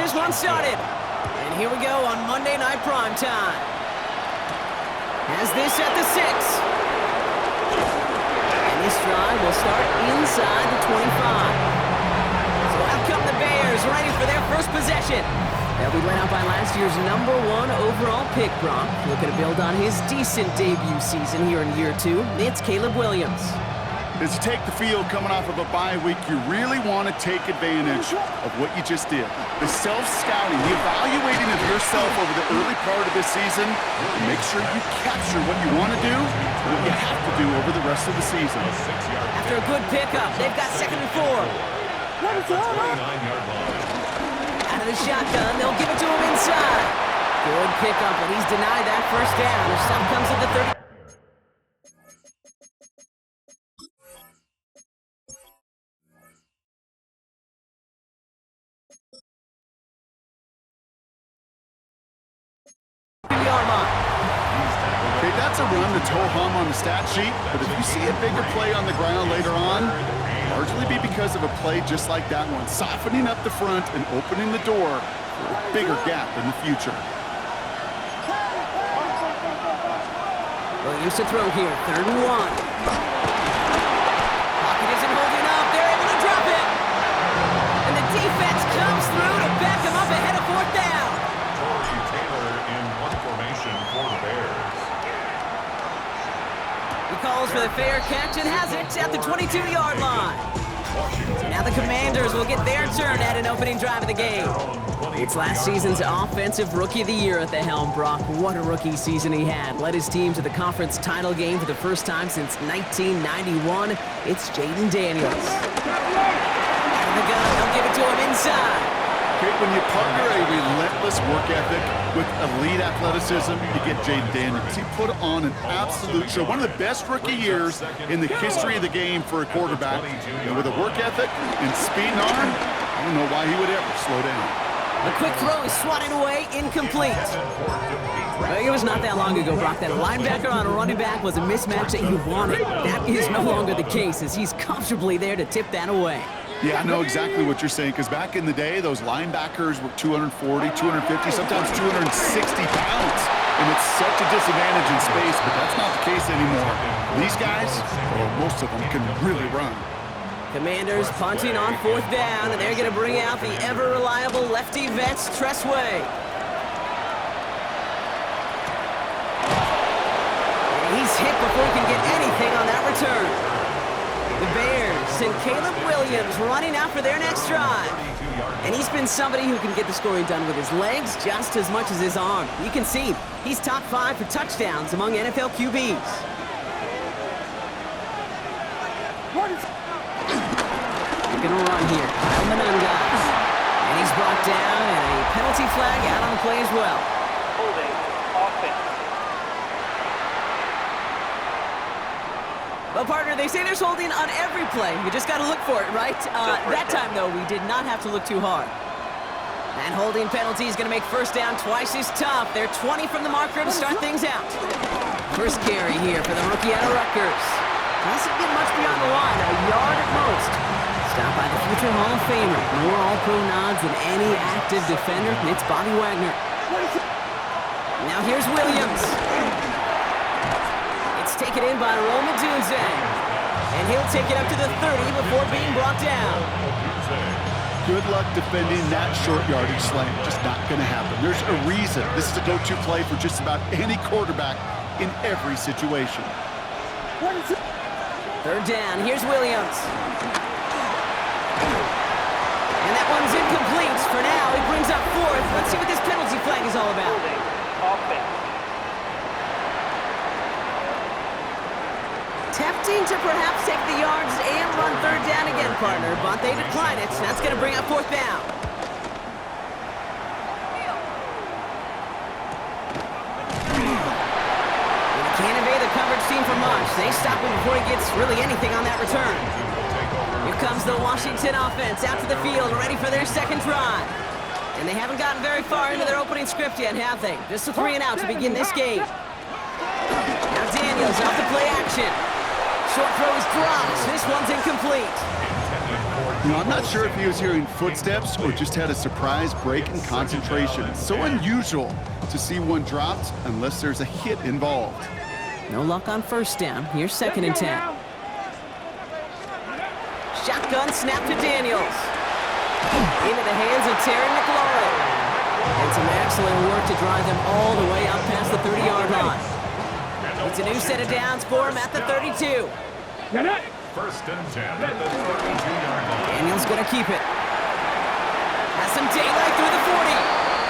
this one started. And here we go on Monday Night Prime Time. Has this at the 6. And this drive will start inside the 25. So out come the Bears, ready for their first possession. They'll be led out by last year's #1 overall pick, Brock. Looking to build on his decent debut season here in year 2. It's Caleb Williams. As you take the field coming off of a bye week, you really want to take advantage of what you just did. The self-scouting, the evaluating of yourself over the early part of this season, and make sure you capture what you want to do and what you have to do over the rest of the season. After a good pickup, they've got 2nd and 4. Out of the shotgun, they'll give it to him inside. Good pickup, but he's denied that first down. The stop comes at the 30. Okay, that's a run that's ho-hum on the stat sheet, but if you see a bigger play on the ground later on, largely be because of a play just like that one, softening up the front and opening the door for a bigger gap in the future. Williams to throw here, 3rd and 1. Pocket isn't holding up, they're able to drop it. And the defense comes through to back him up ahead of 4th down. He calls for the fair catch and has it at the 22-yard line. Now the Commanders will get their turn at an opening drive of the game. It's last season's Offensive Rookie of the Year at the helm, Brock. What a rookie season he had. Led his team to the conference title game for the first time since 1991. It's Jaden Daniels. Out of the gun, they'll give it to him inside. Okay, when you partner a relentless work ethic with elite athleticism, you get Jaden Daniels. He put on an absolute show. One of the best rookie years in the history of the game for a quarterback. And with a work ethic and speed and arm, I don't know why he would ever slow down. A quick throw is swatted away, incomplete. It was not that long ago, Brock, that a linebacker on a running back was a mismatch that you wanted. That is no longer the case, as he's comfortably there to tip that away. Yeah, I know exactly what you're saying, because back in the day, those linebackers were 240, 250, sometimes 260 pounds. And it's such a disadvantage in space, but that's not the case anymore. These guys, or most of them, can really run. Commanders punting on 4th down, and they're going to bring out the ever-reliable lefty vets, Tressway. And he's hit before he can get anything on that return. The Bears send Caleb Williams running out for their next drive. And he's been somebody who can get the scoring done with his legs just as much as his arm. You can see he's top 5 for touchdowns among NFL QBs. They're going to run here. And he's brought down, and a penalty flag out on the play as well. Holding offense. Well, partner, they say there's holding on every play. You just got to look for it, right? That time, though, we did not have to look too hard. And holding penalty is going to make 1st down twice as tough. They're 20 from the marker to start things out. First carry here for the rookie out of Rutgers. Doesn't get much beyond the line, a yard at most. Stopped by the future Hall of Famer. More All-Pro nods than any active defender. It's Bobby Wagner. Now here's Williams. It's taken in by Roman Dunze. And he'll take it up to the 30 before being brought down. Good luck defending that short yardage slant. Just not going to happen. There's a reason. This is a go-to play for just about any quarterback in every situation. 3rd down. Here's Williams. And that one's incomplete. For now, he brings up 4th. Let's see what this penalty flag is all about. Tempting to perhaps take the yards and run 3rd down again, partner, but they decline it. That's going to bring up 4th down. And he can't evade the coverage team for much. They stop him before he gets really anything on that return. Here comes the Washington offense out to the field, ready for their 2nd drive. And they haven't gotten very far into their opening script yet, have they? Just a 3 and out to begin this game. Now Daniels off the play action. Short throw is dropped. This one's incomplete. I'm not sure if he was hearing footsteps or just had a surprise break in concentration. It's so unusual to see one dropped unless there's a hit involved. No luck on first down. Here's 2nd and 10. Shotgun snap to Daniels. Into the hands of Terry McLaurin. And some excellent work to drive them all the way out past the 30-yard line. It's a new set of downs for him at the 32. First and 10 at the 32-yard line. Daniels going to keep it. Has some daylight through the 40.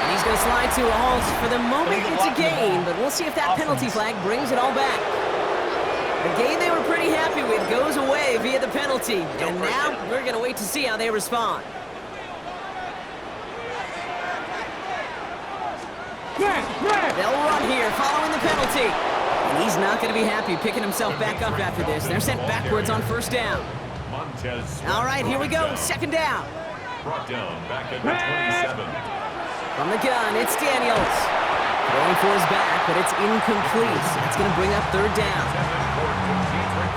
And he's going to slide to a halt. For the moment, it's a gain, but we'll see if that penalty flag brings it all back. The game they were pretty happy with goes away via the penalty. And now we're going to wait to see how they respond. They'll run here following the penalty. And he's not going to be happy picking himself back up after this. They're sent backwards on first down. All right, here we go. 2nd down. Brought down back at the 27. From the gun, it's Daniels. Throwing for his back, but it's incomplete. That's going to bring up 3rd down.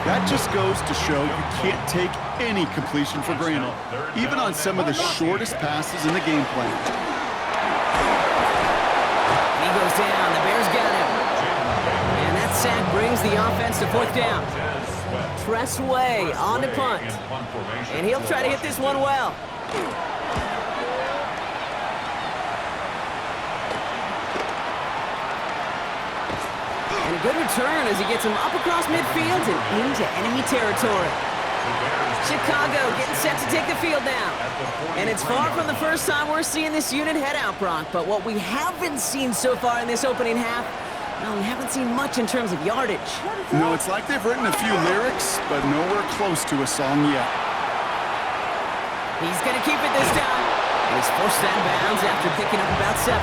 That just goes to show you can't take any completion for granted, even on some of the shortest passes in the game plan. He goes down. The Bears got him. And that sack brings the offense to 4th down. Tressway on to punt. And he'll try to hit this one well. And a good return as he gets him up across midfield and into enemy territory. Chicago getting set to take the field now. And it's far from the first time we're seeing this unit head out, Brock. But what we haven't seen so far in this opening half, well, we haven't seen much in terms of yardage. No, it's like they've written a few lyrics, but nowhere close to a song yet. He's going to keep it this time. And he's forced out of bounds after picking up about 7.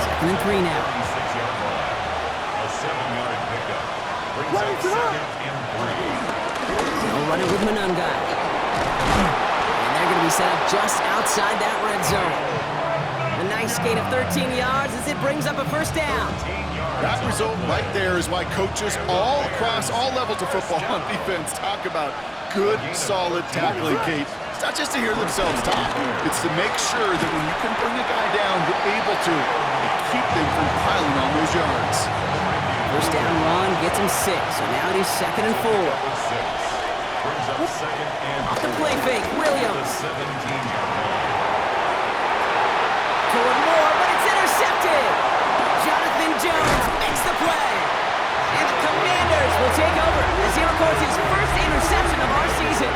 2nd and 3 now. A 7-yard pickup. Brings up 2nd and 3. They'll run it with Monday. And they're going to be set up just outside that red zone. A nice gain of 13 yards as it brings up a 1st down. That result right there is why coaches all across all levels of football on defense talk about good, solid tackling, Kate. It's not just to hear themselves talk. It's to make sure that when you can bring a guy down, you're able to and keep them from piling on those yards. 1st down run gets him 6. So now it is 2nd and 4. Brings up 2nd and 4. Off the play fake, Williams. 17-yard line. Toward Moore, but it's intercepted. Jonathan Jones makes the play. And the Commanders will take over as he records his 1st interception of our season.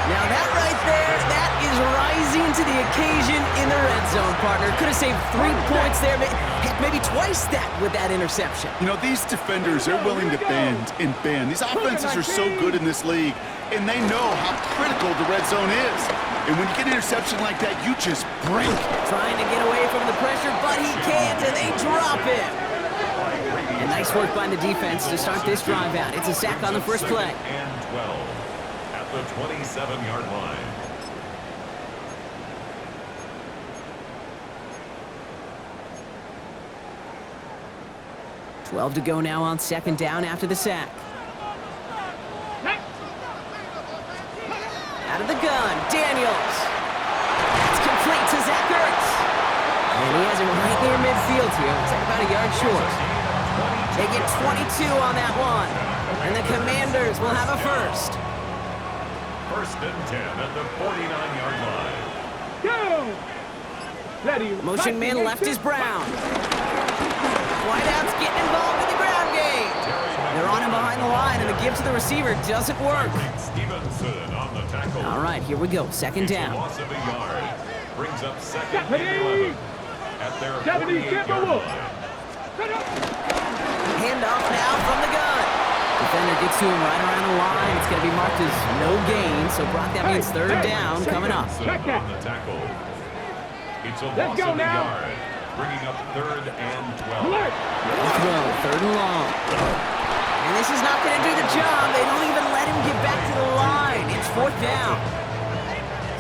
Now that right there, that is rising to the occasion in the red zone, partner. Could have saved 3 points there, maybe twice that with that interception. You know, these defenders, they're willing to bend and bend. These offenses are so good in this league, and they know how critical the red zone is. And when you get an interception like that, you just break. Trying to get away from the pressure, but he can't, and they drop him. And nice work by the defense to start this drive out. It's a sack on the first play. And 12 at the 27-yard line. $12 to go now on 2nd down after the sack. Out of the gun, Daniels. That's complete to Zach Ertz. And he has it right near midfield here. It's like about a yard short. They get 22 on that one. And the Commanders will have a 1st. 1st and 10 at the 49-yard line. Motion man left is Brown. Wideout's getting involved in the ground game. They're on him behind the line, and the give to the receiver doesn't work. Stevenson on the tackle. All right, here we go. 2nd down. Loss of a yard. Brings up 2nd and 11 at their 48-yard line. Handoff now from the gun. Defender gets to him right around the line. It's going to be marked as no gain, so Brock, that means 3rd down coming up. On the tackle. It's a loss of a yard. Bringing up 3rd and 12. Throw, 3rd and long. And this is not going to do the job. They don't even let him get back to the line. It's 4th down.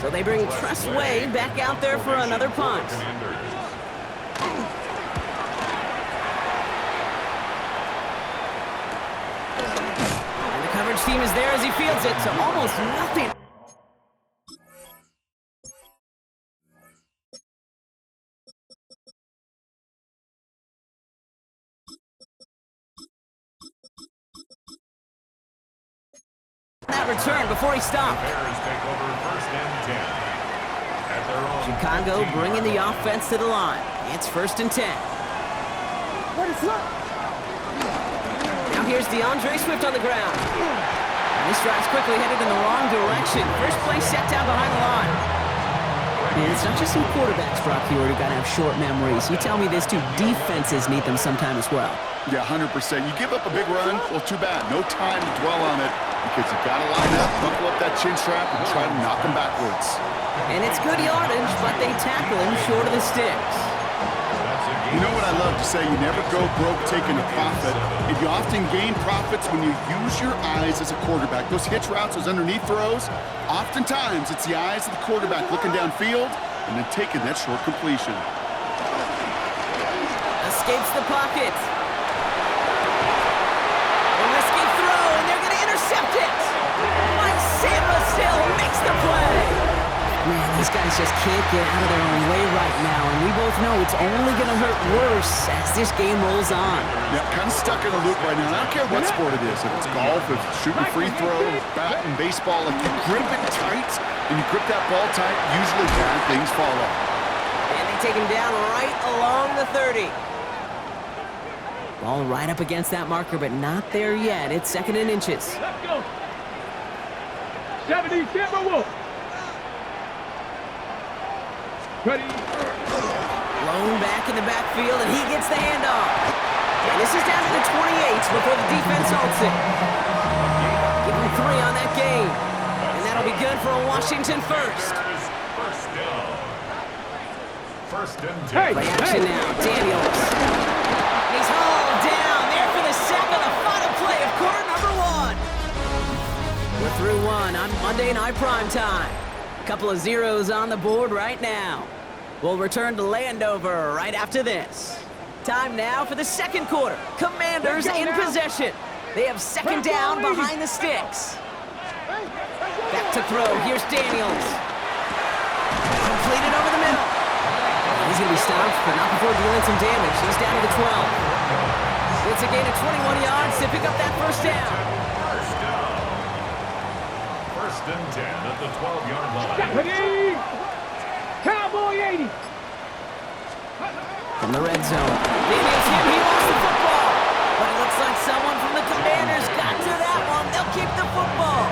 So they bring Tressway back out there for another punt. And the coverage team is is there as he fields it to almost nothing. That return before he stopped. Bears take over 1st and 10. At their own Chicago bringing the offense to the line. It's 1st and 10. Now here's DeAndre Swift on the ground. And this drive's quickly headed in the wrong direction. First play set down behind the line. And it's not just some quarterbacks, Brock, here who got to have short memories. You tell me this too, defenses need them sometime as well. Yeah, 100%. You give up a big run, well, too bad. No time to dwell on it because you've got to line up, buckle up that chin strap, and try to knock him backwards. And it's good yardage, but they tackle him short of the sticks. You know what I love to say? You never go broke taking a profit. And you often gain profits when you use your eyes as a quarterback. Those hitch routes, those underneath throws, oftentimes it's the eyes of the quarterback looking downfield and then taking that short completion. Escapes the pocket. A risky throw, and they're going to intercept it. Mike Samuel makes the play. Man, these guys just can't get out of their own way right now, and we both know it's only going to hurt worse as this game rolls on. Yeah, kind of stuck in a loop right now. I don't care what sport it is. If it's golf, if it's shooting free throw, batting, baseball, if you grip it tight and you grip that ball tight, usually bad things fall off. And they take him down right along the 30. Ball right up against that marker, but not there yet. It's 2nd and inches. Let's go. 70 Timberwolves. Ready. Blown back in the backfield, and he gets the handoff. And this is down to the 28 before the defense halts it. Give him 3 on that game. And that'll be good for a Washington first. First and 10. Hey, Play action now. Daniels. He's hauled down there for the sack on the final play of quarter number 1. We're through 1 on Monday Night Primetime. Couple of zeros on the board right now. We'll return to Landover right after this. Time now for the 2nd quarter. Commanders in possession. They have 2nd down behind the sticks. Back to throw. Here's Daniels. Completed over the middle. He's going to be stopped, but not before dealing some damage. He's down to the 12. It's a gain of 21 yards to pick up that first down. 1st and 10 at the 12-yard line. Ready. Cowboy 80. From the red zone. Daniels hit. He lost the football. But it looks like someone from the Commanders got to that one. They'll keep the football.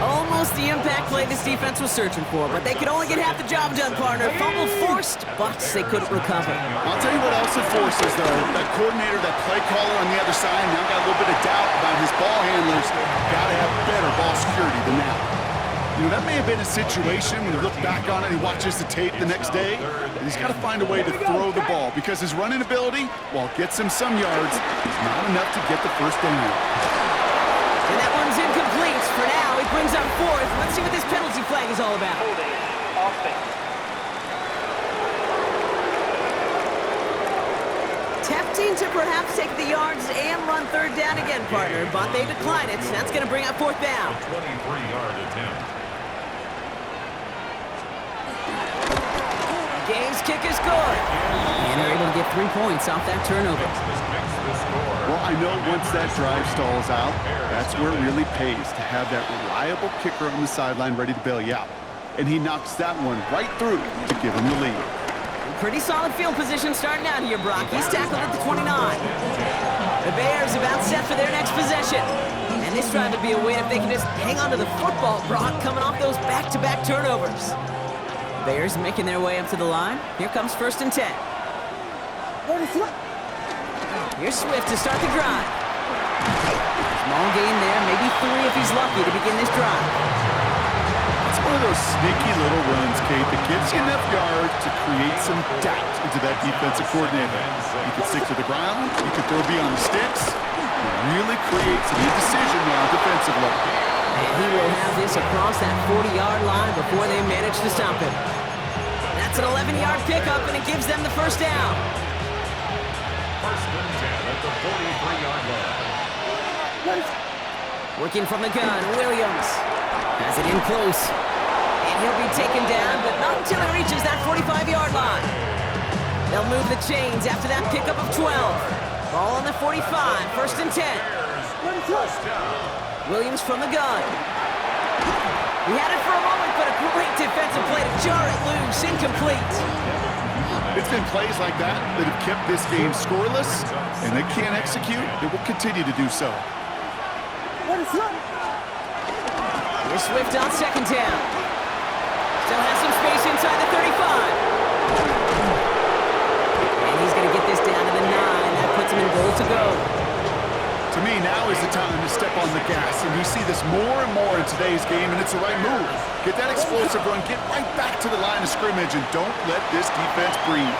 Almost the impact play this defense was searching for, but they could only get half the job done, partner. Fumble forced, but they couldn't recover. I'll tell you what else it forces, though. That coordinator, that play caller on the other side, now got a little bit of doubt about his ball handlers. Got to have better ball security than that. You know, that may have been a situation when you look back on it and he watches the tape the next day. And he's got to find a way to throw the ball because his running ability, while it gets him some yards, is not enough to get the first down. And that one's incomplete. For now, he brings up 4th. Let's see what this penalty flag is all about. Holding offense. Tempting to perhaps take the yards and run 3rd down again, partner, but they decline it. That's going to bring up 4th down. 23-yard attempt. Game's kick is good. And they're able to get 3 points off that turnover. Well, I know once that drive stalls out, that's where it really pays to have that reliable kicker on the sideline ready to bail you out. And he knocks that one right through to give him the lead. Pretty solid field position starting out here, Brock. He's tackled at the 29. The Bears about set for their next possession. And this drive would be a win if they can just hang on to the football, Brock, coming off those back-to-back turnovers. Bears making their way up to the line. Here comes 1st and 10. Here's Swift to start the drive. Small gain there, maybe 3 if he's lucky to begin this drive. It's one of those sneaky little runs, Kate, that gives you enough yards to create some doubt into that defensive coordinator. You can stick to the ground, you can throw beyond the sticks. It really creates an indecision now defensively. And he will have this across that 40-yard line before they manage to stop him. That's an 11-yard pickup, and it gives them the first down. 1st and 10 at the 43-yard line. Working from the gun, Williams has it in close. And he'll be taken down, but not until he reaches that 45-yard line. They'll move the chains after that pickup of 12. Ball on the 45, 1st and 10. Williams from the gun. He had it for a moment, but a great defensive play to jar it loose, incomplete. It's been plays like that that have kept this game scoreless, and they can't execute. It will continue to do so. Here's Swift on 2nd down. Still has some space inside the 35. And he's going to get this down to the 9. That puts him in goal to go. To me, now is the time to step on the gas, and you see this more and more in today's game, and it's the right move. Get that explosive run, get right back to the line of scrimmage, and don't let this defense breathe.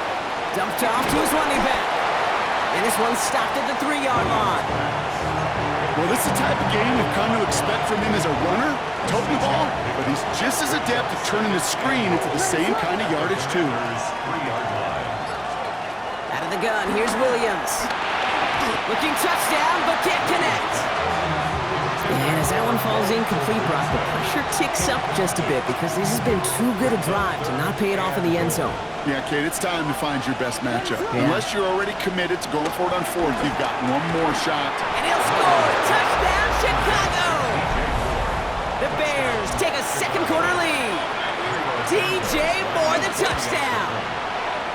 Dumped off to his running back. And this one stopped at the 3-yard line. Well, this is the type of game you've come to expect from him as a runner, toting the ball, but he's just as adept at turning the screen into the same kind of yardage, too. Out of the gun, here's Williams. Looking touchdown, but can't connect. And as that one falls incomplete, Brock, the pressure ticks up just a bit because this has been too good a drive to not pay it off in the end zone. Yeah, Kate, it's time to find your best matchup. Yeah. Unless you're already committed to going for it on 4th, you've got one more shot. And he'll score! Touchdown, Chicago! The Bears take a 2nd quarter lead. DJ Moore, the touchdown.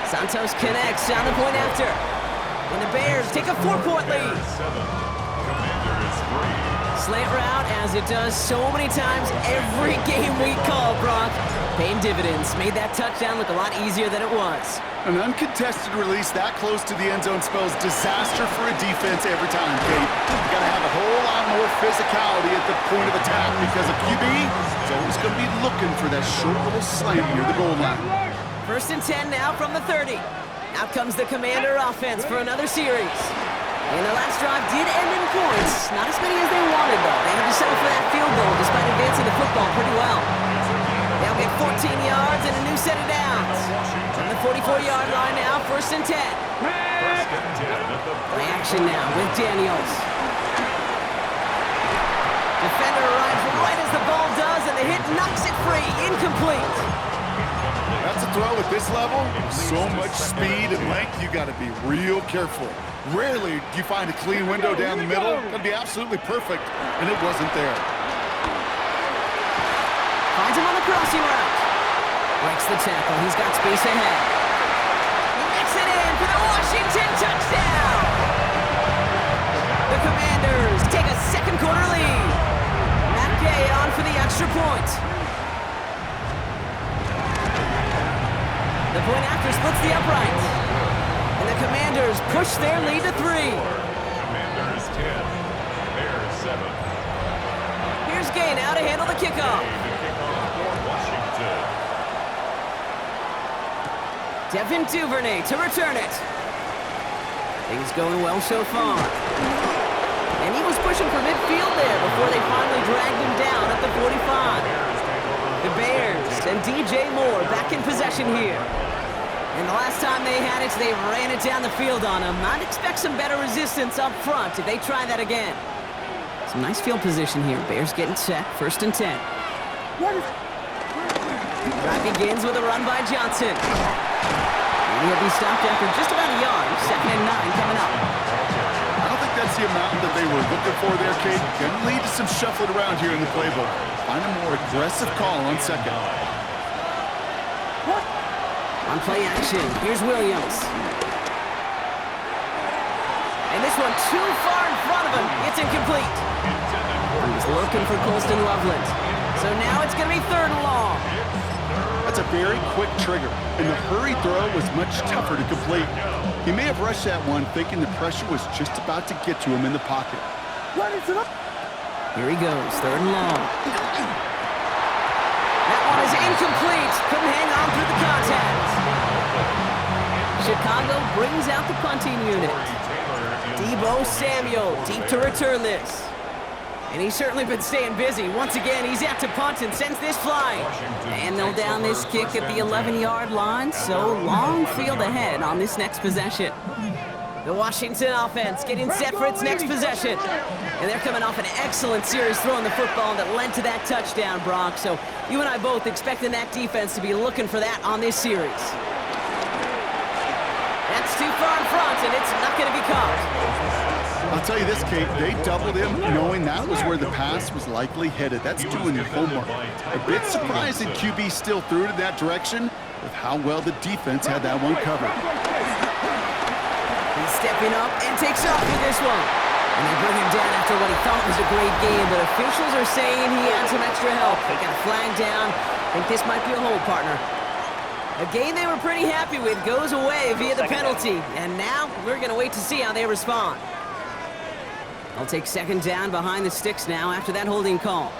Santos connects on the point after. And the Bears take a 4-point lead. Slant route, as it does so many times every game we call, Brock. Paying dividends. Made that touchdown look a lot easier than it was. An uncontested release that close to the end zone spells disaster for a defense every time, Kate. You got to have a whole lot more physicality at the point of attack because a QB is always going to be looking for that short little slant near the goal line. 1st and 10 now from the 30. Out comes the Commander offense for another series. And the last drive did end in points. Not as many as they wanted, though. They had to settle for that field goal despite advancing the football pretty well. They'll get 14 yards and a new set of downs. From the 44-yard line now, 1st and 10. Play action now with Daniels. Defender arrives right as the ball does, and the hit knocks it free. Incomplete. That's a throw at this level. So much speed and length, you got to be real careful. Rarely do you find a clean window down the middle. That'd be absolutely perfect, and it wasn't there. Finds him on the crossing route. Breaks the tackle. He's got space ahead. He makes it in for the Washington touchdown. The Commanders take a 2nd quarter lead. Matt Gay on for the extra point. The point after splits the upright. And the Commanders push their lead to 3. Commanders 10, Bears 7. Here's Gay now to handle the kickoff. Devin Duvernay to return it. Things going well so far. And he was pushing for midfield there before they finally dragged him down at the 45. The Bears and DJ Moore back in possession here. And the last time they had it, they ran it down the field on him. I'd expect some better resistance up front if they try that again. Some nice field position here. Bears getting set, 1st and 10. Drive begins with a run by Johnson. And he'll be stopped after just about a yard. 2nd and 9 coming up. I don't think that's the amount that they were looking for there, Kate. Going to lead to some shuffling around here in the playbook. Find a more aggressive call on 2nd. On play action, here's Williams. And this one too far in front of him. It's incomplete. He's looking for Colston Loveland. So now it's going to be 3rd and long. That's a very quick trigger, and the hurry throw was much tougher to complete. He may have rushed that one thinking the pressure was just about to get to him in the pocket. Here he goes, 3rd and long. That one is incomplete. Couldn't hang on through the contact. Chicago brings out the punting unit. Deebo Samuel deep to return this. And he's certainly been staying busy. Once again, he's out to punt and sends this flying. And they'll down this kick at the 11-yard line, so long field ahead on this next possession. The Washington offense getting set for its next possession. And they're coming off an excellent series throwing the football that led to that touchdown, Brock. So you and I both expecting that defense to be looking for that on this series. That's too far in front, and it's not going to be caught. I'll tell you this, Kate, they doubled him knowing that was where the pass was likely headed. That's doing your homework. A bit surprising QB still threw it in that direction with how well the defense had that one covered. He's stepping up and takes off with this one. And they bring him down after what he thought was a great game, but officials are saying he had some extra help. They got a flag down. I think this might be a hold, partner. A game they were pretty happy with goes away via the penalty. And now we're going to wait to see how they respond. I'll take second down behind the sticks now after that holding call.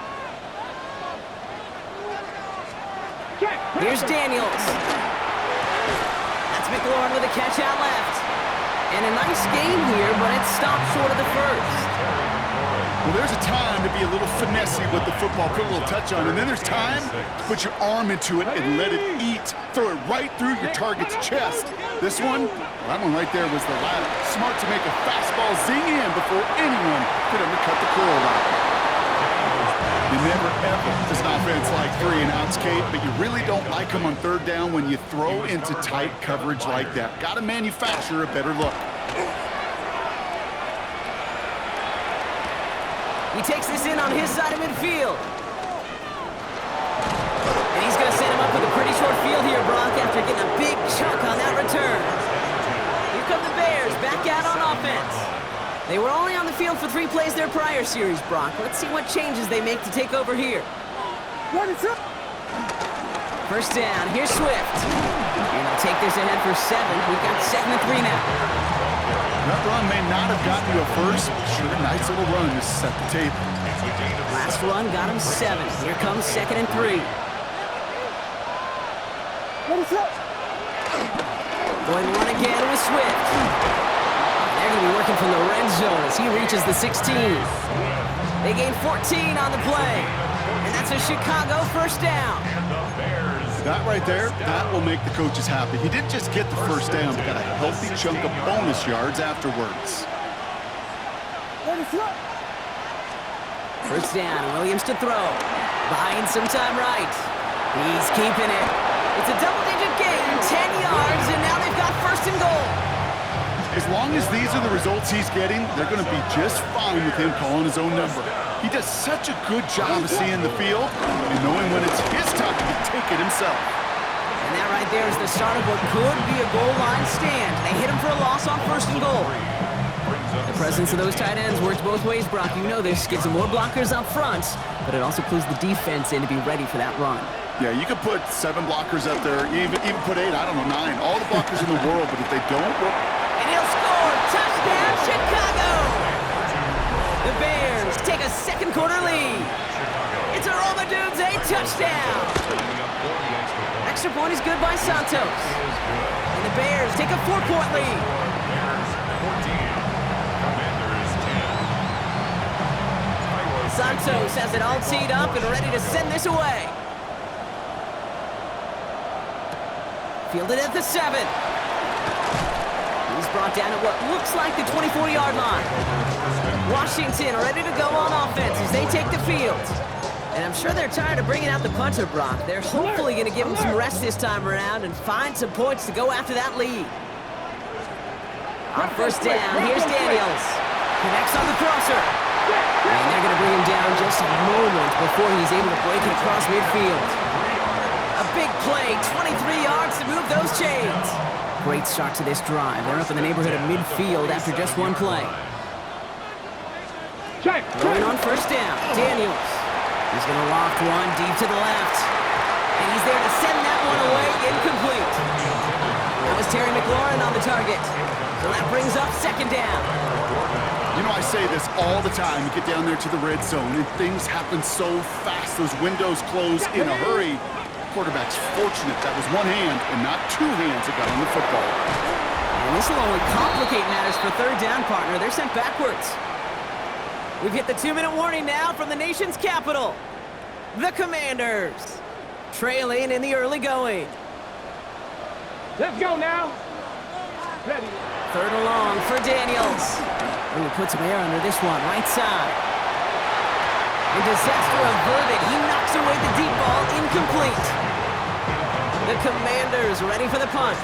Here's Daniels. That's McLaurin with a catch out left. And a nice game here, but it stopped short of the first. Well, there's a time to be a little finessey with the football, put a little touch on, and then there's time to put your arm into it and let it eat. Throw it right through your target's chest. This one, well, that one right there was the latter. Smart to make a fastball zing in before anyone could undercut the curl out. You never, ever does an offense like 3 and outs, Kate, but you really don't like them on third down when you throw into tight coverage like that. Got to manufacture a better look. He takes this in on his side of midfield. And he's going to set him up with a pretty short field here, Brock, after getting a big chunk on that return. Here come the Bears, back out on offense. They were only on the field for 3 plays their prior series, Brock. Let's see what changes they make to take over here. First down, here's Swift. And they'll take this ahead for 7. We've got 2nd and 3 now. That run may not have gotten you a first. Sure, nice little run to set the table. Last run got him 7. Here comes 2nd and 3. Going to run again with Swift. They're going to be working from the red zone as he reaches the 16. They gain 14 on the play. And that's a Chicago first down. That right there, that will make the coaches happy. He didn't just get the first down, but got a healthy chunk of bonus yards afterwards. First down, Williams to throw. Buying some time right. He's keeping it. It's a double-digit gain, 10 yards, and now they've got 1st and goal. As long as these are the results he's getting, they're going to be just fine with him calling his own number. He does such a good job of seeing the field and knowing when it's his time to take it himself. And that right there is the start of what could be a goal line stand. They hit him for a loss on 1st and goal. The presence of those tight ends works both ways, Brock. You know this. Gives them more blockers up front, but it also clues the defense in to be ready for that run. Yeah, you could put 7 blockers up there, even put 8, I don't know, 9. All the blockers in the world, but if they don't work... And he'll score! Touchdown, Chicago! The Bears take a 2nd quarter lead. It's a Roma Dudes, a touchdown! Extra point is good by Santos. And the Bears take a 4-point lead. Santos has it all teed up and ready to send this away. Fielded at the 7. He's brought down at what looks like the 24-yard line. Washington ready to go on offense as they take the field. And I'm sure they're tired of bringing out the punter, Brock. They're hopefully going to give him some rest this time around and find some points to go after that lead. On first down, here's Daniels. Connects on the crosser. And they're going to bring him down just a moment before he's able to break it across midfield. A big play, 23 yards to move those chains. Great start to this drive. They're up in the neighborhood of midfield after just 1 play. Going on first down, Daniels. He's going to loft one deep to the left. And he's there to send that one away, incomplete. That was Terry McLaurin on the target. So that brings up 2nd down. You know, I say this all the time. You get down there to the red zone, and things happen so fast. Those windows close in a hurry. Quarterback's fortunate that was 1 hand and not 2 hands that got on the football. And this will only complicate matters for 3rd down, partner. They're sent backwards. We've hit the 2-minute warning now from the nation's capital. The Commanders trailing in the early going. Let's go now. Ready. Third and long for Daniels. Ooh, put some air under this one, right side. And disaster averted. He knocks away the deep ball, incomplete. The Commanders ready for the punt.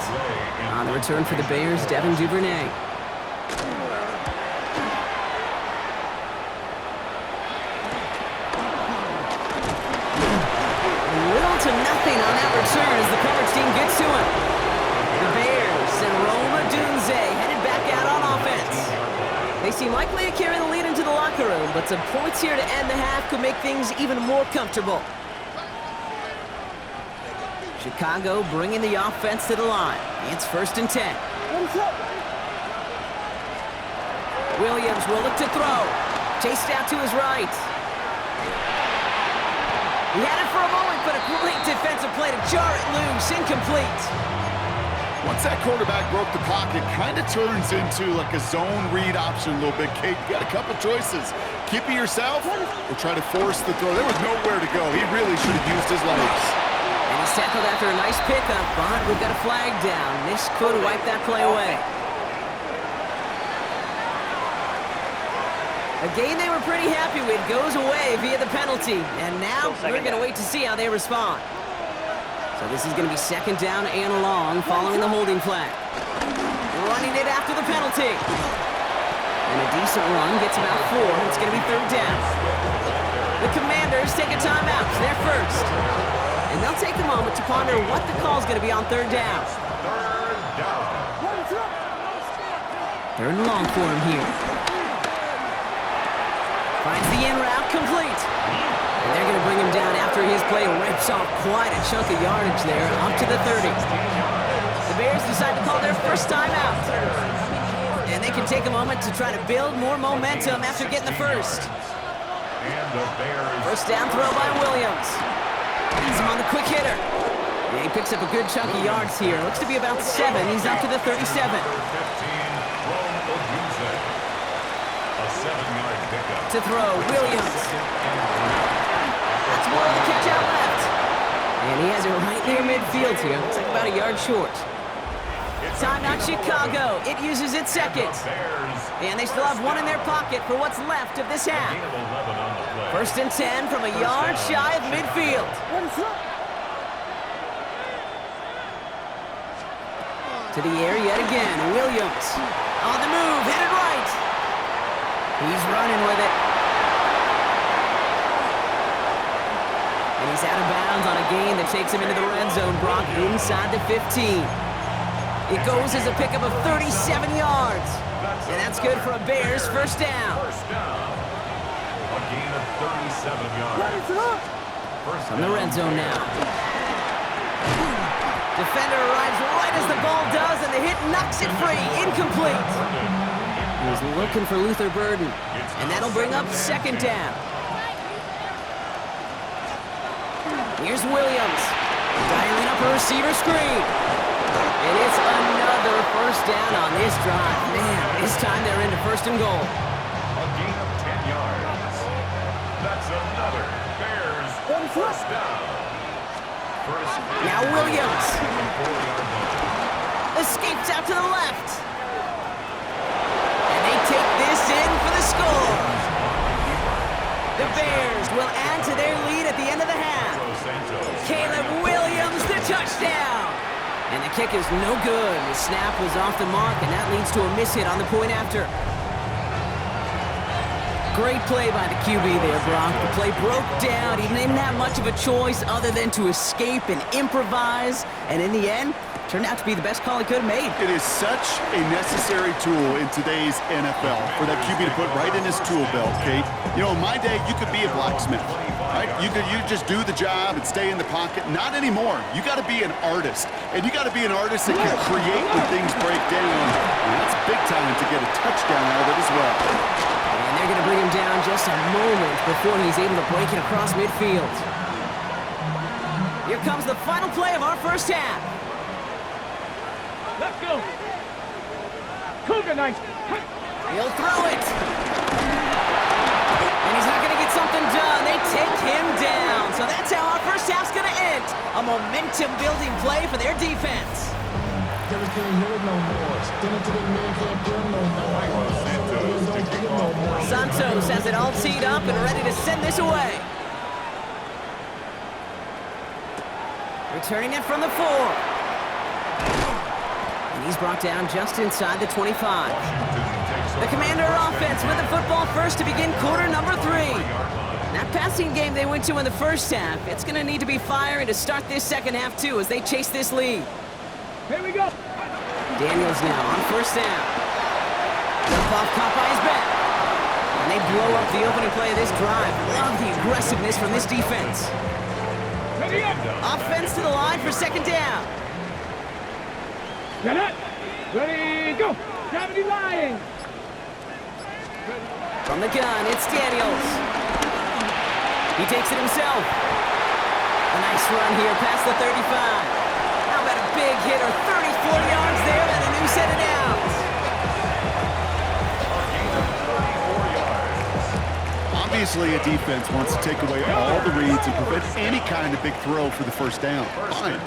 On the return for the Bears, Devin Duvernay. Little to nothing on that return as the coverage team gets to him. The Bears and Roma Dunze headed back out on offense. They seem likely to carry the lead into the locker room, but some points here to end the half could make things even more comfortable. Chicago bringing the offense to the line. It's 1st and 10. Williams will look to throw. Chased out to his right. He had it for a moment, but a great defensive play to jar it loose. Incomplete. Once that quarterback broke the pocket, kind of turns into like a zone read option a little bit. Kate, you got a couple choices. Keep it yourself or try to force the throw. There was nowhere to go. He really should have used his legs. And he's tackled after a nice pickup, but we've got a flag down. This could wipe that play away. A game they were pretty happy with goes away via the penalty. And now we're going to wait to see how they respond. So this is going to be 2nd down and long following the holding flag. Running it after the penalty. And a decent run gets about 4. It's going to be 3rd down. The Commanders take a timeout. They're first. And they'll take a moment to ponder what the call is going to be on 3rd down. 3rd and long for him here. Finds the in route complete. And they're going to bring him down after his play rips off quite a chunk of yardage there, up to the 30. The Bears decide to call their first timeout. And they can take a moment to try to build more momentum after getting the first. First down throw by Williams. He's him on the quick hitter. Yeah, he picks up a good chunk of yards here. Looks to be about 7. He's up to the 37. To throw, Williams. That's more of the catch out left. And he has it right near midfield here. Looks like about a yard short. Timeout Chicago. It uses its 2nd. And they still have 1 in their pocket for what's left of this half. 1st and 10 from a yard shy of midfield. To the air yet again. Williams on the move, headed right. He's running with it. And he's out of bounds on a gain that takes him into the red zone. Brock inside the 15. It goes as a pickup of 37 yards. And that's good for a Bears first down. A gain of 37 yards. From the red zone now. Defender arrives right as the ball does, and the hit knocks it free. Incomplete. He was looking for Luther Burden, and that'll bring up 2nd down. Here's Williams, dialing up a receiver screen. And it's another first down on this drive. Man, this time they're into 1st and goal. A gain of 10 yards. That's another Bears first down. Now Williams escapes out to the left. And they take this in for the score. The Bears will add to their lead at the end of the half. Caleb Williams, the touchdown. And the kick is no good. The snap was off the mark, and that leads to a miss hit on the point after. Great play by the QB there, Brock. The play broke down. He didn't have much of a choice other than to escape and improvise. And in the end, turned out to be the best call he could have made. It is such a necessary tool in today's NFL for that QB to put right in his tool belt, Kate. You know, in my day, you could be a blacksmith, right? You just do the job and stay in the pocket. Not anymore. You got to be an artist. And you got to be an artist that can create when things break down. And that's big time to get a touchdown out of it as well. And they're going to bring him down just a moment before he's able to break it across midfield. Here comes the final play of our first half. Let's go. Cougar night. He'll throw it. And he's not going to get something done. They take him down. So that's how our first half's going to end. A momentum-building play for their defense. Santos has it all teed up and ready to send this away. Returning it from the 4. And he's brought down just inside the 25. The Commander offense with the football first to begin quarter number 3. That passing game they went to in the first half, it's going to need to be firing to start this second half too as they chase this lead. Here we go. Daniels now on first down. Dump off caught by his back. And they blow up the opening play of this drive. Love the aggressiveness from this defense. Ready up. Offense to the line for second down. Get it. Ready, go. Gravity line. From the gun, it's Daniels. He takes it himself. A nice run here past the 35. How about a big hit or 30, 40 yards there and a new set of downs. Obviously, a defense wants to take away all the reads and prevent any kind of big throw for the first down. Fine.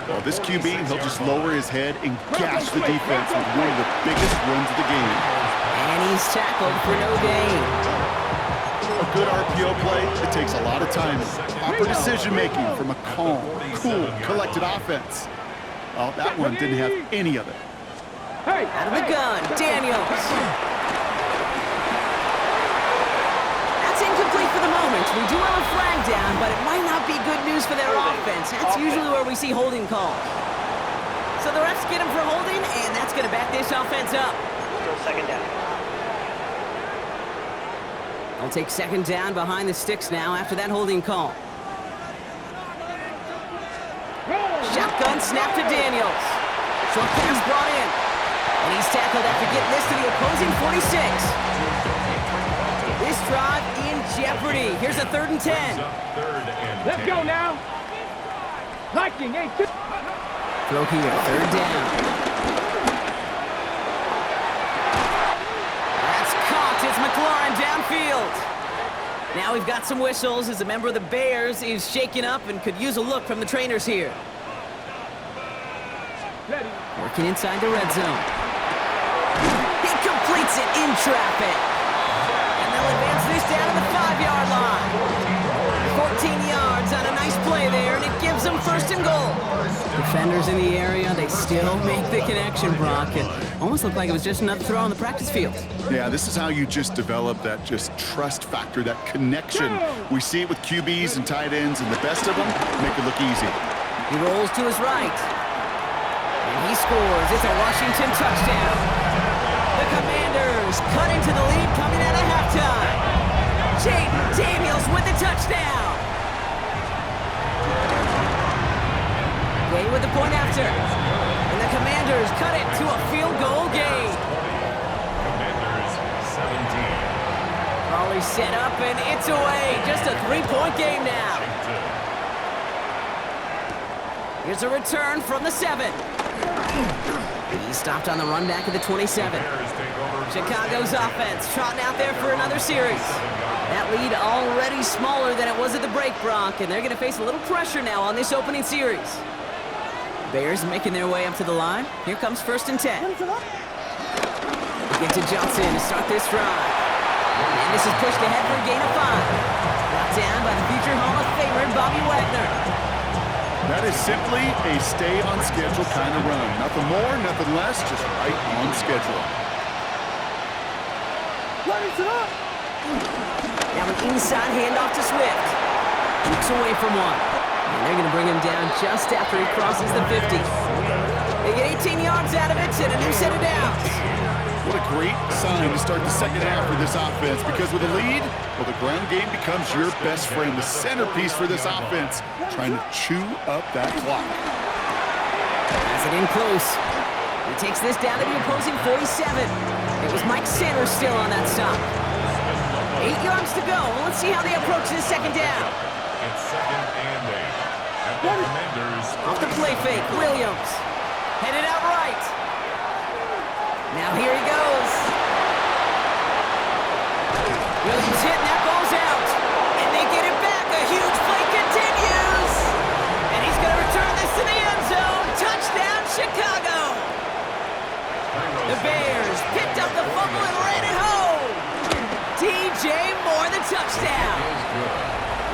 Well, this QB, he'll just lower his head and gash the defense with one of the biggest runs of the game. And he's tackled for no gain. A good RPO play, it takes a lot of time. Proper decision-making from a calm, cool, collected offense. Oh, that one didn't have any of it. Hey. Out of the gun, Daniels. That's incomplete for the moment. We do have a flag down, but it might not be good news for their offense. That's usually where we see holding calls. So the refs get him for holding, and that's going to back this offense up. Still second down. They'll take second down behind the sticks now after that holding call. Shotgun snap to Daniels. Short pass brought in. And he's tackled after getting this to the opposing 46. This drive in jeopardy. Here's a 3rd and 10. Let's go now. Liking ain't too. Throw here, 3rd down. That's caught. It's McLaurin downfield. Now we've got some whistles as a member of the Bears is shaken up and could use a look from the trainers here. Ready. Working inside the red zone. He completes it in traffic. And they'll advance this down to the 5-yard line. 14 yards on a nice play there, and it gives them 1st and goal. Defenders in the area, they still make the connection, Brock. It almost looked like it was just another throw on the practice field. Yeah, this is how you just develop that just trust factor, that connection. We see it with QBs and tight ends, and the best of them make it look easy. He rolls to his right. And he scores. It's a Washington touchdown. The Commanders cut into the lead coming out of halftime. Jaden Daniels with the touchdown. Way with the point after. And the Commanders cut it to a field goal game. Commanders 17. Raleigh set up and it's away. Just a 3-point game now. Here's a return from the 7. He stopped on the run back of the 27. Chicago's offense trotting out there for another series. That lead already smaller than it was at the break, Brock, and they're going to face a little pressure now on this opening series. Bears making their way up to the line. Here comes 1st and 10. Get to Johnson to start this drive. And this is pushed ahead for a gain of 5. Brought down by the future Hall of Famer, Bobby Wagner. That is simply a stay-on-schedule kind of run. Nothing more, nothing less, just right on schedule. Now an inside handoff to Swift. Jukes away from one. And they're going to bring him down just after he crosses the 50. They get 18 yards out of it and a new set of downs. What a great sign to start the second half for this offense, because with a lead, well, the ground game becomes your best friend, the centerpiece for this offense, trying to chew up that clock. Has it in close. He takes this down to the opposing 47. It was Mike Sanders still on that stop. 8 yards to go. Let's see how they approach this second down. It's 2nd and 8. At the Commanders. Off the play fake, Williams. Headed out right. Now here he goes. Williams hit and that ball's out. And they get it back. A huge play continues. And he's going to return this to the end zone. Touchdown, Chicago. Bears. Picked up the fumble and ran it home. DJ Moore, the touchdown.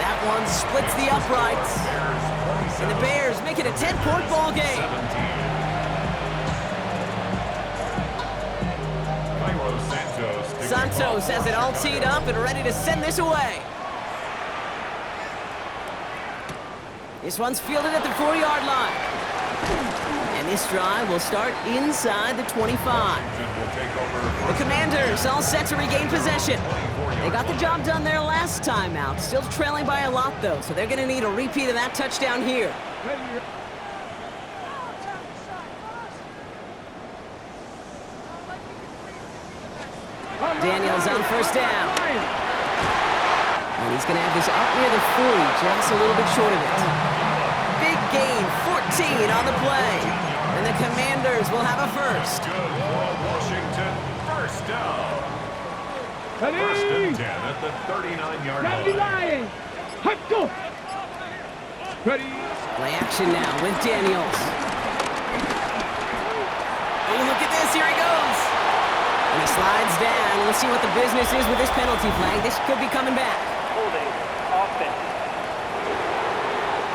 That one splits the uprights. And the Bears make it a 10-point ball game. Santos has it all teed up and ready to send this away. This one's fielded at the 4-yard line. And this drive will start inside the 25. The Commanders all set to regain possession. They got the job done there last time out. Still trailing by a lot, though, so they're going to need a repeat of that touchdown here. Daniels on first down. And he's going to have this out near the 40, just a little bit short of it. Big gain, 14 on the play. And the Commanders will have a first. Good for Washington. First down. First and 10 at the 39-yard line. Ready. Play action now with Daniels. Oh, look at this. Here he goes. And he slides down. Let's see what the business is with this penalty flag. This could be coming back. Holding. Offense.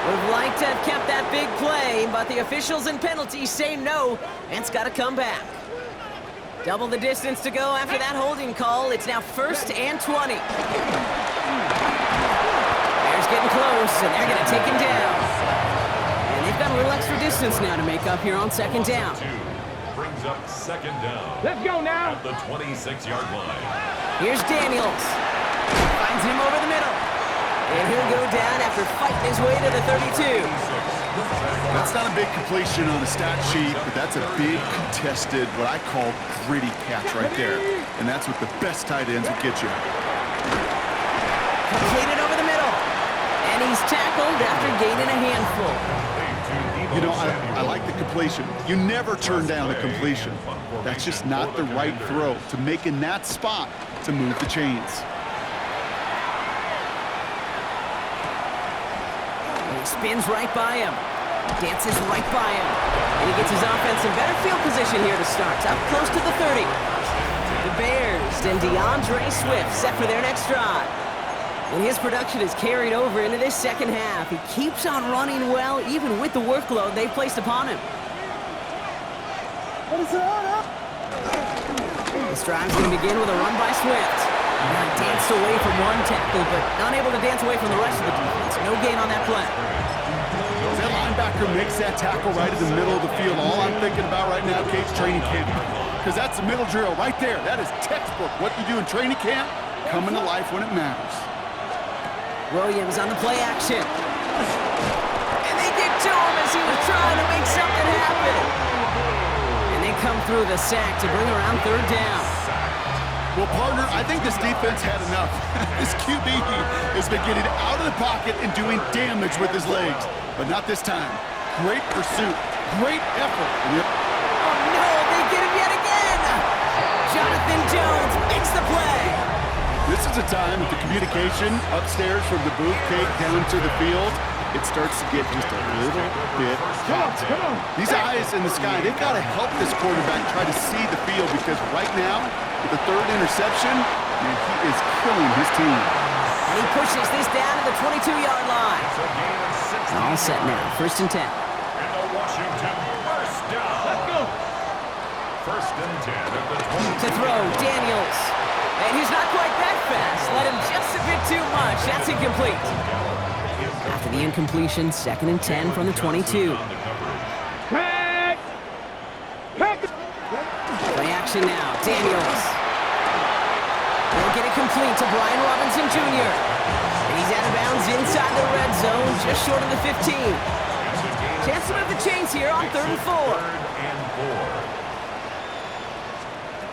Would have liked to have kept that big play, but the officials and penalties say no, and it's got to come back. Double the distance to go after that holding call. It's now first and 20. Bears getting close, and they're going to take him down. And they've got a little extra distance now to make up here on second down. Brings up second down. Let's go now. At the 26-yard line. Here's Daniels. Finds him over the middle. And he'll go down after fighting his way to the 32. That's not a big completion on the stat sheet, but that's a big contested, what I call gritty catch right there. And that's what the best tight ends will get you. Completed over the middle. And he's tackled after gaining a handful. You know, I like the completion. You never turn down a completion. That's just not the right throw to make in that spot to move the chains. Spins right by him. Dances right by him. And he gets his offense in better field position here to start. Up close to the 30. The Bears and DeAndre Swift set for their next drive. And his production is carried over into this second half. He keeps on running well, even with the workload they've placed upon him. This drive's going to begin with a run by Swift. Now danced away from one tackle, but unable to dance away from the rest of the defense. No gain on that play. That linebacker makes that tackle right in the middle of the field. All I'm thinking about right now, Kate's training camp. Because that's the middle drill right there. That is textbook. What you do in training camp, coming to life when it matters. Williams on the play action. And they get to him as he was trying to make something happen. And they come through the sack to bring around third down. Well, partner, I think this defense had enough. This QB has been getting out of the pocket and doing damage with his legs. But not this time. Great pursuit. Great effort. Oh, no, they get him yet again. Jonathan Jones makes the play. This is a time with the communication upstairs from the booth cake down to the field. It starts to get just a little bit hot. These eyes in the sky, they've got to help this quarterback try to see the field because right now, with the third interception, man, he is killing his team. And he pushes this down to the 22-yard line. All set now, first and 10. And the Washington first down. Let's go. First and 10 at the 20. To throw, Daniels. And he's not quite that fast. Let him just a bit too much. That's incomplete. After the incompletion, second and 10 from the 22. Pack. Play action now, Daniels. They'll get it complete to Brian Robinson Jr. And he's out of bounds inside the red zone, just short of the 15. Chance to move the chains here on 3rd and 4.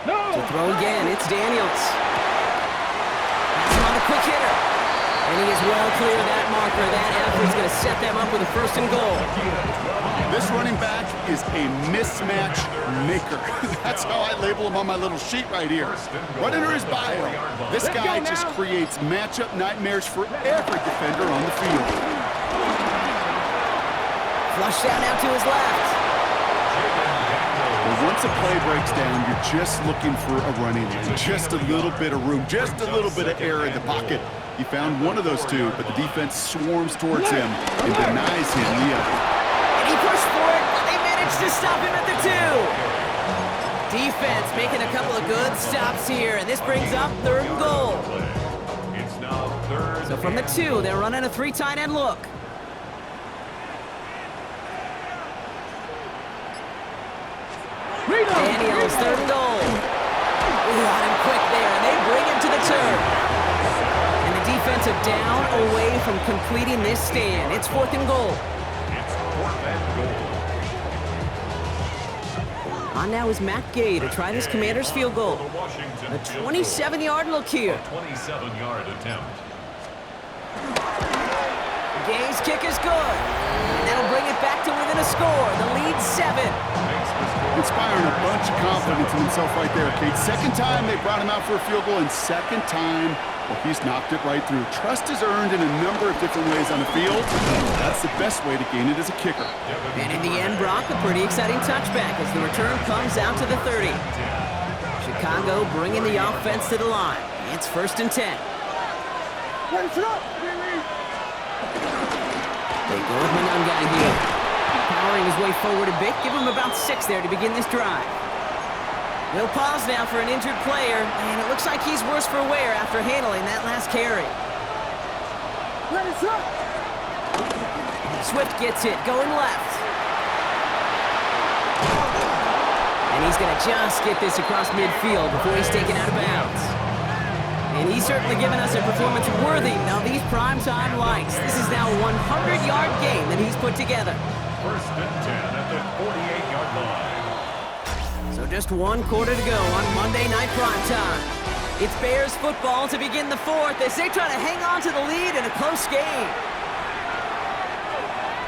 No. To throw again, it's Daniels. That's him on the quick hitter. And he is well clear of that marker. That effort's going to set them up with a 1st and goal. This running back is a mismatch maker. That's how I label him on my little sheet right here. Right under his bio, this guy just creates matchup nightmares for every defender on the field. Flush down out to his left. The once a play breaks down, you're just looking for a running lane, just a little bit of room, just a little bit of air in the pocket. He found one of those two, but the defense swarms towards him and denies him the other. And he pushed for it, but they managed to stop him at the 2. Defense making a couple of good stops here, and this brings up 3rd and goal. It's now 3rd. So from the 2, they're running a 3 tight end look. Daniels, 3rd and goal. Ooh, on him quick there, and they bring him to the turn. And the defensive down away from completing this stand. It's 4th and goal. It's 4th and goal. On now is Matt Gay to try this Commander's field goal. The Washington A field goal. 27-yard look here. A 27-yard attempt. Gay's kick is good. And that'll bring it back to within a score. The lead 7. Inspiring a bunch of confidence in himself right there, Kate. Second time they brought him out for a field goal, and second time, well, he's knocked it right through. Trust is earned in a number of different ways on the field. That's the best way to gain it as a kicker. And in the end, Brock, a pretty exciting touchback as the return comes out to the 30. Chicago bringing the offense to the line. It's 1st and 10. They go with Monday here. Powering his way forward a bit. Give him about 6 there to begin this drive. We'll pause now for an injured player, and it looks like he's worse for wear after handling that last carry. Swift gets it, going left. And he's going to just get this across midfield before he's taken out of bounds. And he's certainly given us a performance worthy of these primetime lights. This is now a 100-yard game that he's put together. 1st and 10 at the 48-yard line. So just 1 quarter to go on Monday Night Primetime. It's Bears football to begin the 4th as they try to hang on to the lead in a close game.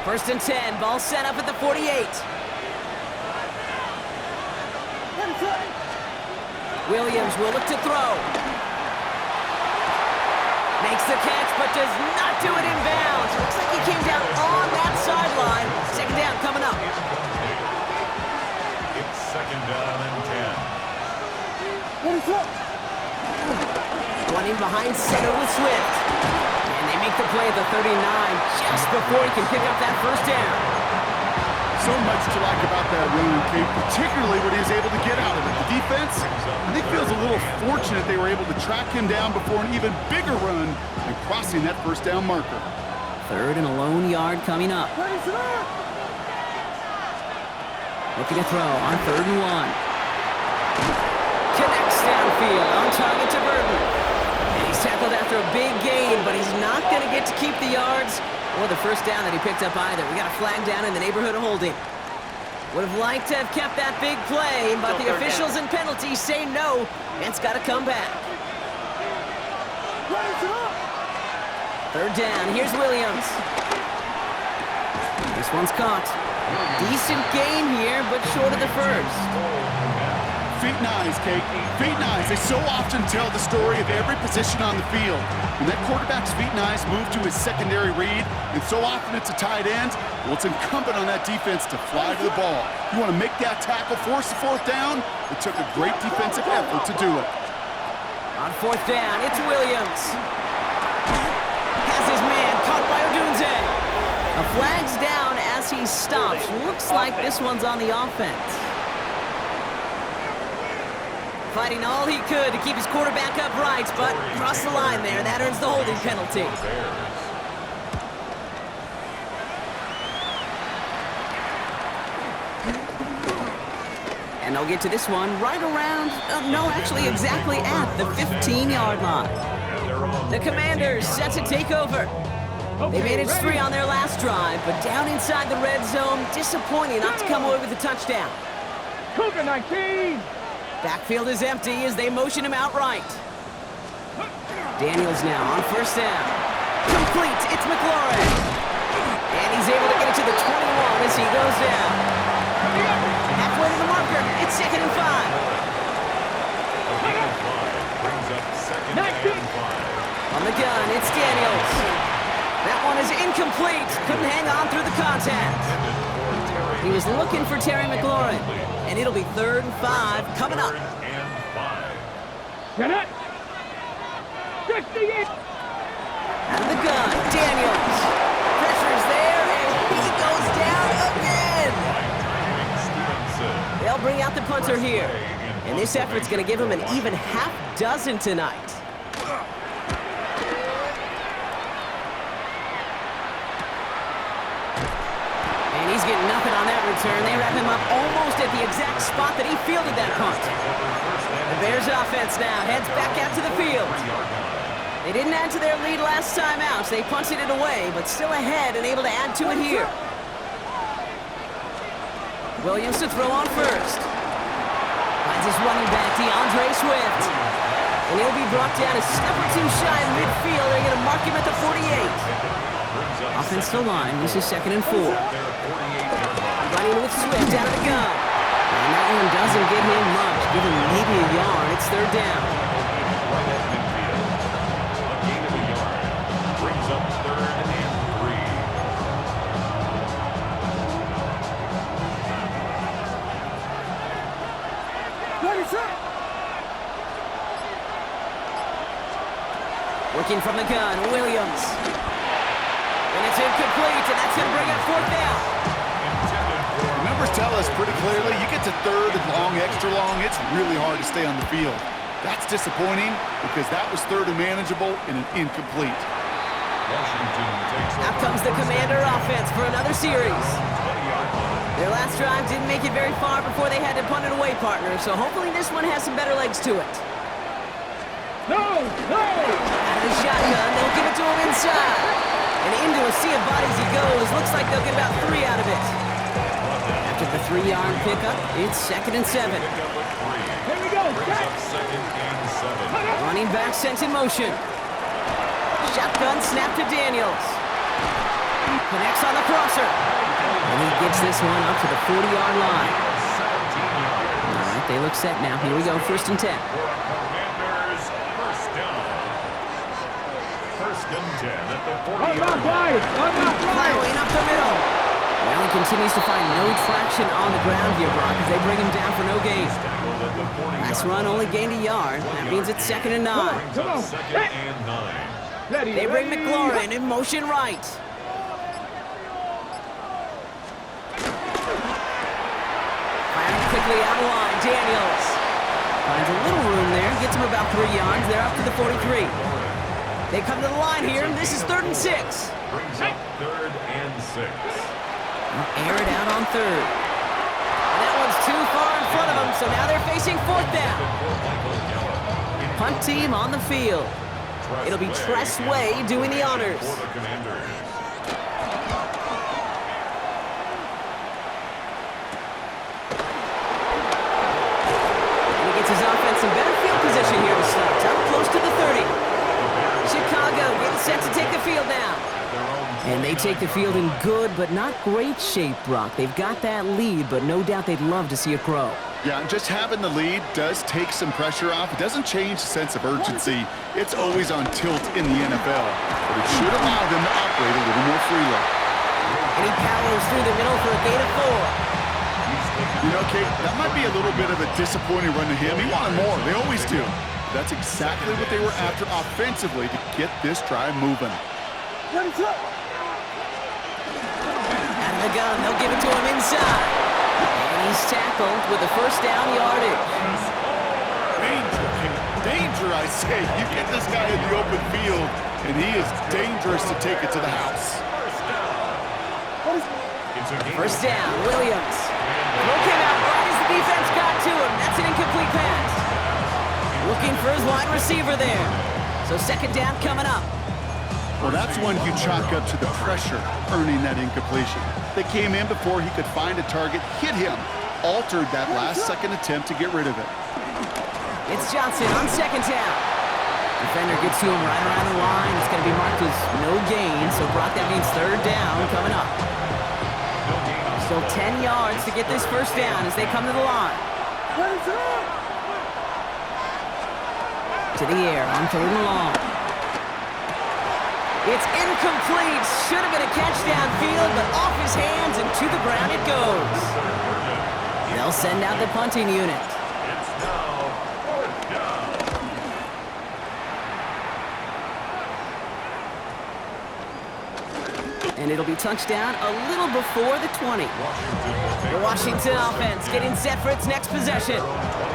1st and 10, ball set up at the 48. Williams will look to throw. Makes the catch, but does not do it in bounds. Looks like he came down on that sideline. 2nd down coming up. It's 2nd down and 10. Running behind center with Swift. And they make the play at the 39 just before he can pick up that 1st down. So much to like about that run, Kate, particularly when he was able to get out of it. The defense, I think, feels a little fortunate they were able to track him down before an even bigger run and crossing that 1st down marker. 3rd and a lone yard coming up. Looking to throw on 3rd and 1. Connects downfield, on target to Burton. And he's tackled after a big gain, but he's not going to get to keep the yards or the 1st down that he picked up either. We got a flag down in the neighborhood of holding. Would have liked to have kept that big play, but the officials and penalties say no, and it's got to come back. 3rd down, here's Williams. This one's caught. Decent gain here, but short of the 1st. Feet and eyes, Kate. Feet and eyes. They so often tell the story of every position on the field. When that quarterback's feet and eyes move to his secondary read, and so often it's a tight end, well, it's incumbent on that defense to fly to the ball. You want to make that tackle, force the 4th down? It took a great defensive effort to do it. On 4th down, it's Williams. Has his man caught by Odunze. A flag's down as he stops. Looks like this one's on the offense. Fighting all he could to keep his quarterback upright, but crossed the line there. That earns the holding penalty. And they'll get to this one right around, no, actually exactly at the 15-yard line. The Commanders set to take over. They managed 3 on their last drive, but down inside the red zone, disappointing not to come away with a touchdown. Cougar 19. Backfield is empty as they motion him outright. Daniels now on 1st down. Complete, it's McLaurin. And he's able to get it to the 21 as he goes down. Halfway to the marker, it's 2nd and 5. On the gun, it's Daniels. That one is incomplete. Couldn't hang on through the contact. He was looking for Terry McLaurin. And it'll be 3rd and 5 coming up. Get it. 68. Out of the gun, Daniels. Pressure's there, and he goes down again. They'll bring out the punter here. And this effort's going to give him an even half dozen tonight. And he's getting nothing on that return. They wrap him up almost at the exact spot that he fielded that punt. The Bears offense now heads back out to the field. They didn't add to their lead last time out, so they punted it away, but still ahead and able to add to it here. Williams to throw on first. Finds his running back, DeAndre Swift. And he'll be brought down a step or two shy in midfield. They're going to mark him at the 48. Offensive line, this is 2nd and 4. Running with Swift out of the gun. And that one doesn't get him much. Give him maybe a yard. It's 3rd down. Working from the gun, Williams. And it's incomplete, and that's going to bring up 4th down. The numbers tell us pretty clearly, you get to 3rd and long, extra long, it's really hard to stay on the field. That's disappointing because that was 3rd and manageable and an incomplete. Out comes the Commander offense for another series. Their last drive didn't make it very far before they had to punt it away, partner, so hopefully this one has some better legs to it. No! Out of the shotgun, they'll give it to him inside. And into a sea of bodies he goes. Looks like they'll get about 3 out of it. After the 3-yard pickup, it's 2nd and 7. Here we go. Running back sent in motion. Shotgun snap to Daniels. Connects on the crosser. And he gets this one up to the 40-yard line. All right, they look set now. Here we go, 1st and 10. Plowing up the middle. Well, he continues to find no traction on the ground here, Brock, as they bring him down for no gain. Last run only gained a yard. That means it's 2nd and 9. Come on. They bring McLaurin in motion right. Firing quickly out of line, Daniels. Finds a little room there, gets him about 3 yards. They're up to the 43. They come to the line here, and this is 3rd and 6. Brings up 3rd and 6. They'll air it out on 3rd. And that one's too far in front of them, so now they're facing 4th down. Punt team on the field. It'll be Tress Way doing the honors. And he gets his offense in better field position here to start. Up close to the 30. Chicago getting set to take the field now. And they take the field in good but not great shape, Brock. They've got that lead, but no doubt they'd love to see it grow. Yeah, and just having the lead does take some pressure off. It doesn't change the sense of urgency. It's always on tilt in the NFL. But it should allow them to operate a little more freely. And he powers through the middle for a gain of 4. You know, Kate, that might be a little bit of a disappointing run to him. He wanted more. They always do. That's exactly what they were after offensively to get this drive moving. Out of the gun, they'll give it to him inside. And he's tackled with a 1st down yardage. Danger, Kate. Danger, I say. You get this guy in the open field, and he is dangerous to take it to the house. 1st down, Williams. Throw came out right as the defense got to him. That's an incomplete pass. Looking for his wide receiver there. So 2nd down coming up. Well, that's one you chalk up to the pressure earning that incompletion. They came in before he could find a target, hit him, altered that last-second attempt to get rid of it. It's Johnson on 2nd down. Defender gets to him right around the line. It's going to be marked as no gain, so Brock, that means 3rd down coming up. Still 10 yards to get this 1st down as they come to the line. To the air on 3rd and long. It's incomplete. Should have been a catch downfield, but off his hands and to the ground it goes. They'll send out the punting unit. It's now 4th down. And it'll be touchdown a little before the 20. The Washington offense getting set for its next possession.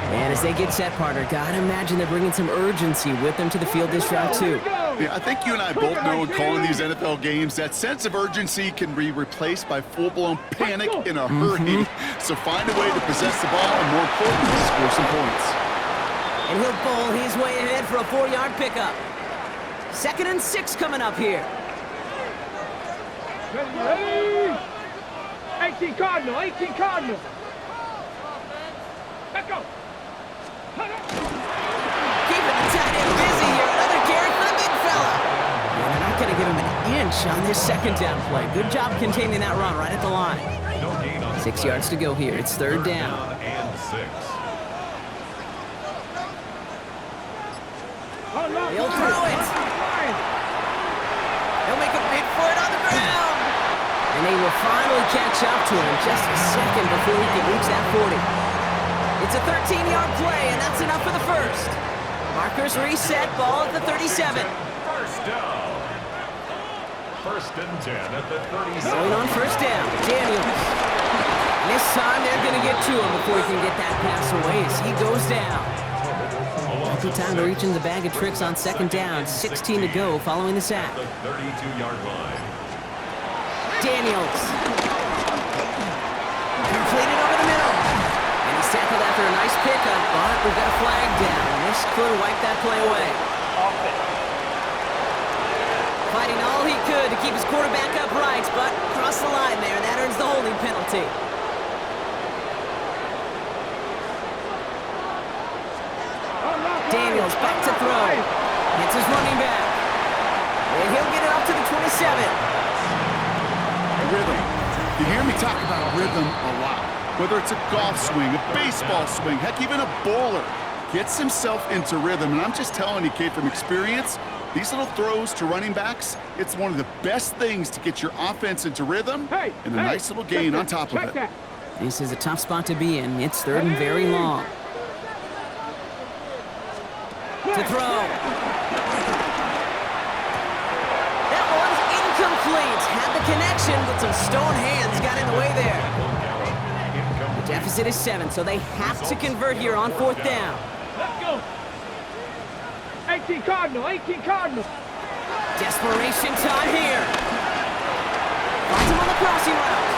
And as they get set, partner, gotta imagine they're bringing some urgency with them to the field this drive, too. Yeah, I think you and I both know in calling these NFL games that sense of urgency can be replaced by full-blown panic in a hurry. So find a way to possess the ball and, more importantly, score some points. And he'll bowl his way ahead for a 4-yard pickup. 2nd and 6 coming up here. Ready? 18 Cardinal, 18 Cardinal. Let's go. Keeping the tight end busy here. Another carry for the big fella. And they're not going to give him an inch on this 2nd down play. Good job containing that run right at the line. No gain on 6 yards to go here. It's 3rd down. and 6. He'll throw it. He'll make a bid for it on the ground. And they will finally catch up to him just a second before he can reach that 40. It's a 13-yard play, and that's enough for the first. Markers reset, ball at the 37. 1st down. 1st and 10 at the 37. Going on 1st down, Daniels. And this time they're going to get to him before he can get that pass away as he goes down. Good time to reach in the bag of tricks on 2nd down. 16 to go following the sack. The 32-yard line. Daniels. Completed over the middle. And he's tackled after a nice pickup, but we've got a flag down. This could wipe that play away. Offense. Fighting all he could to keep his quarterback upright, but crossed the line there, and that earns the holding penalty. Daniels back to throw. It's his running back. And he'll get it up to the 27. Rhythm. You hear me talk about rhythm a lot. Whether it's a golf swing, a baseball swing, heck, even a bowler gets himself into rhythm. And I'm just telling you, Kate, from experience, these little throws to running backs, it's one of the best things to get your offense into rhythm and a nice little gain on top of it. This is a tough spot to be in. It's 3rd and very long. To throw. That one's incomplete. Had the connection, but some stone hands got in the way there. The deficit is 7, so they have to convert here on 4th down. Let's go. 18 Cardinal, 18 Cardinal. Desperation time here. Finds him on the crossing route.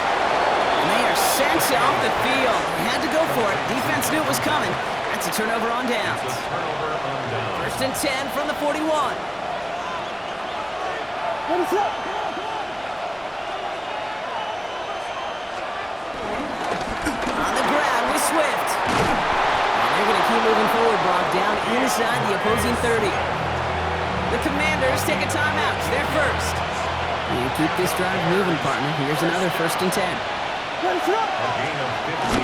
And they are sent off the field. They had to go for it. Defense knew it was coming. That's a turnover on downs. 1st and 10 from the 41. What is up? On the ground with Swift. And they're going to keep moving forward, Brock, down inside the opposing 30. The Commanders take a timeout. They're first. You keep this drive moving, partner. Here's another 1st and 10. A gain of 15.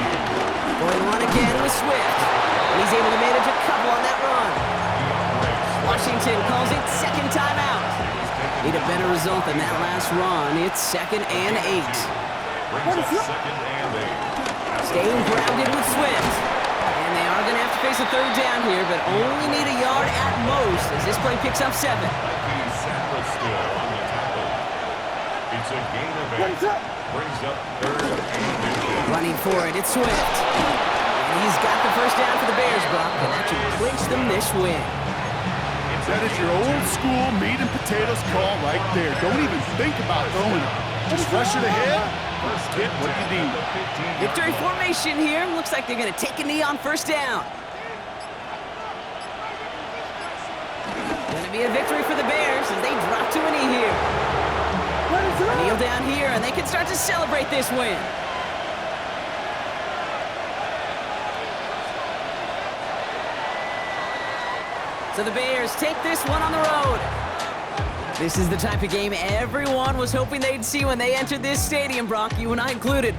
Going one again with Swift. And he's able to manage a couple on that run. Washington calls it 2nd timeout. Need a better result than that last run. It's 2nd and 8. Brings up 2nd and 8. Staying grounded with Swift. And they are going to have to face a 3rd down here, but only need a yard at most as this play picks up 7. Still on the tackle. It's a gain of 8. Brings up 3rd and 8. Running for it, it's Swift. And he's got the 1st down for the Bears, Brock, and that should clinch them this win. That is your old school meat and potatoes call right there. Don't even think about throwing it. Just rush it ahead. First hit what you need. Victory formation here. Looks like they're going to take a knee on 1st down. Going to be a victory for the Bears as they drop to a knee here. Kneel down here, and they can start to celebrate this win. So the Bears take this one on the road. This is the type of game everyone was hoping they'd see when they entered this stadium, Brock, you and I included.